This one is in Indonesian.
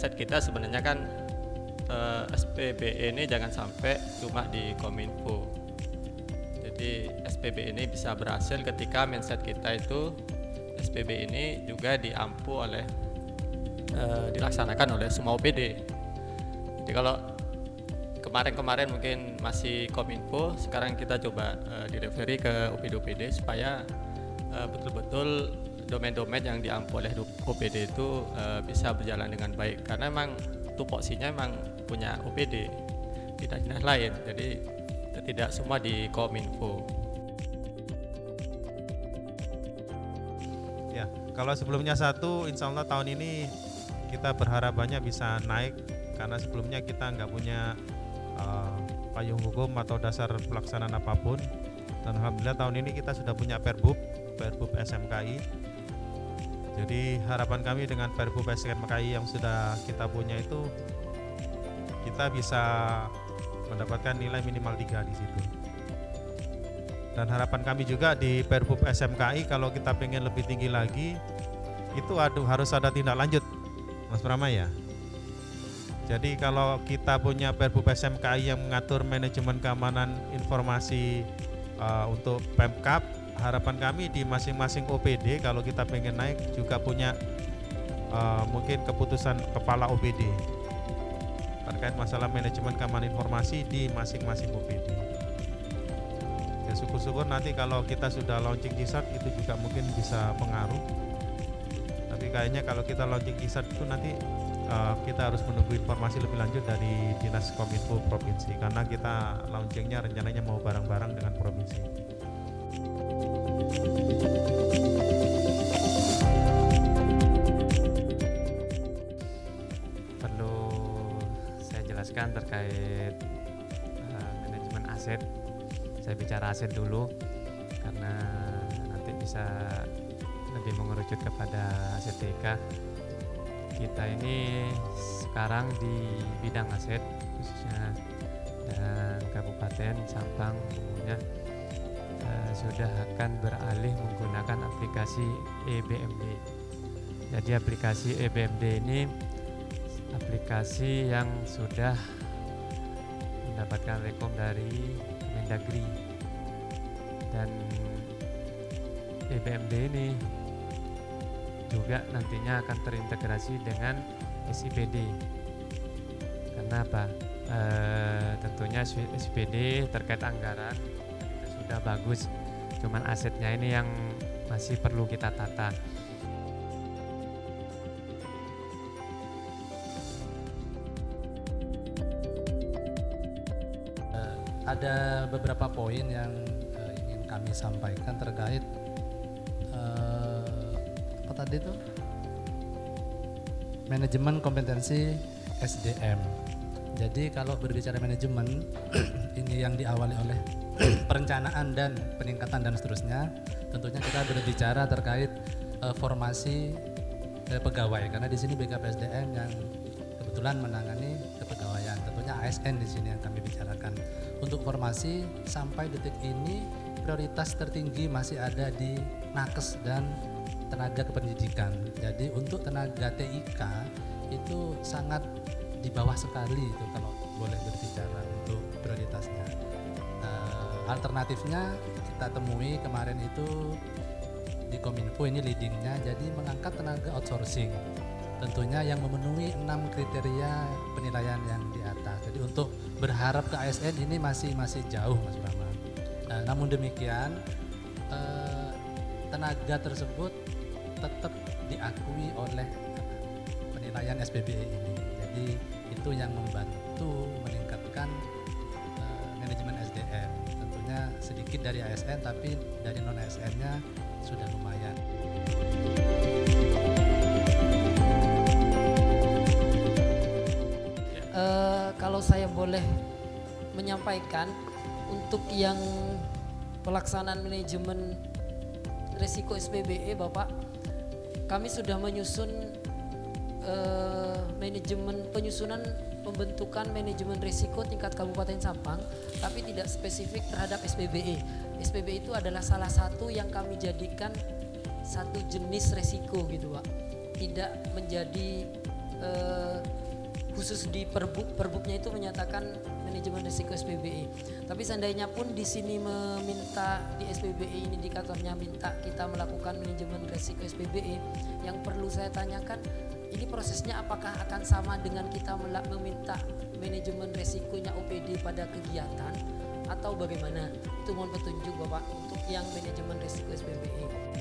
mindset kita sebenarnya kan SPBE ini jangan sampai cuma di Kominfo. Jadi SPBE ini bisa berhasil ketika mindset kita itu SPBE ini juga dilaksanakan oleh semua OPD. Jadi kalau kemarin mungkin masih Kominfo, sekarang kita coba direferi ke OPD-OPD supaya betul-betul domain-domain yang diampu oleh OPD itu bisa berjalan dengan baik, karena memang tupoksinya memang punya OPD, tidak dinas lain, jadi tidak semua di Kominfo. Ya, kalau sebelumnya 1, insya Allah tahun ini kita berharap banyak bisa naik, karena sebelumnya kita nggak punya payung hukum atau dasar pelaksanaan apapun, dan alhamdulillah tahun ini kita sudah punya Perbub SMKI. Jadi harapan kami dengan Perbub SMKI yang sudah kita punya itu, kita bisa mendapatkan nilai minimal 3 di situ. Dan harapan kami juga di Perbub SMKI, kalau kita pengen lebih tinggi lagi, itu harus ada tindak lanjut, Mas Prama ya. Jadi kalau kita punya Perbub SMKI yang mengatur manajemen keamanan informasi untuk Pemkap, harapan kami di masing-masing OPD kalau kita pengen naik juga punya mungkin keputusan kepala OPD terkait masalah manajemen keamanan informasi di masing-masing OPD. Ya, syukur-syukur nanti kalau kita sudah launching CISAT itu juga mungkin bisa pengaruh. Tapi kayaknya kalau kita launching CISAT itu nanti kita harus menunggu informasi lebih lanjut dari Dinas Kominfo Provinsi, karena kita launchingnya rencananya mau bareng-bareng dengan provinsi. Perlu saya jelaskan terkait manajemen aset. Saya bicara aset dulu karena nanti bisa lebih mengerucut kepada aset TK. Kita ini sekarang di bidang aset khususnya dan Kabupaten Sampang umumnya sudah akan beralih menggunakan aplikasi EBMD. Jadi aplikasi EBMD ini aplikasi yang sudah mendapatkan rekom dari Kemendagri, dan EBMD ini juga nantinya akan terintegrasi dengan SIPD. Karena apa? Tentunya SIPD terkait anggaran itu sudah bagus, cuman asetnya ini yang masih perlu kita tata. Ada beberapa poin yang ingin kami sampaikan terkait apa tadi itu manajemen kompetensi SDM. Jadi kalau berbicara manajemen ini yang diawali oleh perencanaan dan peningkatan dan seterusnya, tentunya kita berbicara terkait formasi pegawai, karena di sini BKPSDM yang kebetulan menangani kepegawaian, tentunya ASN di sini yang kami bicarakan. Untuk formasi sampai detik ini prioritas tertinggi masih ada di nakes dan tenaga kependidikan. Jadi untuk tenaga TIK itu sangat di bawah sekali itu kalau boleh berbicara untuk prioritasnya. Alternatifnya kita temui kemarin itu di Kominfo, ini leadingnya, jadi mengangkat tenaga outsourcing. Tentunya yang memenuhi 6 kriteria penilaian yang di atas. Jadi untuk berharap ke ASN ini masih jauh, Mas Brahma. Namun demikian tenaga tersebut tetap diakui oleh penilaian SPBE ini. Jadi itu yang membantu meningkatkan manajemen SDM. Tentunya sedikit dari ASN, tapi dari non ASN-nya sudah lumayan. Kalau saya boleh menyampaikan untuk yang pelaksanaan manajemen risiko SPBE, Bapak, kami sudah menyusun penyusunan pembentukan manajemen risiko tingkat Kabupaten Sampang, tapi tidak spesifik terhadap SPBE. SPBE itu adalah salah satu yang kami jadikan satu jenis risiko gitu, Pak. Tidak menjadi khusus di perbuknya itu menyatakan manajemen risiko SPBE. Tapi seandainya pun di sini meminta di SPBE ini indikatornya minta kita melakukan manajemen risiko SPBE, yang perlu saya tanyakan ini prosesnya apakah akan sama dengan kita meminta manajemen risikonya OPD pada kegiatan atau bagaimana? Itu mohon petunjuk Bapak untuk yang manajemen risiko SPBE.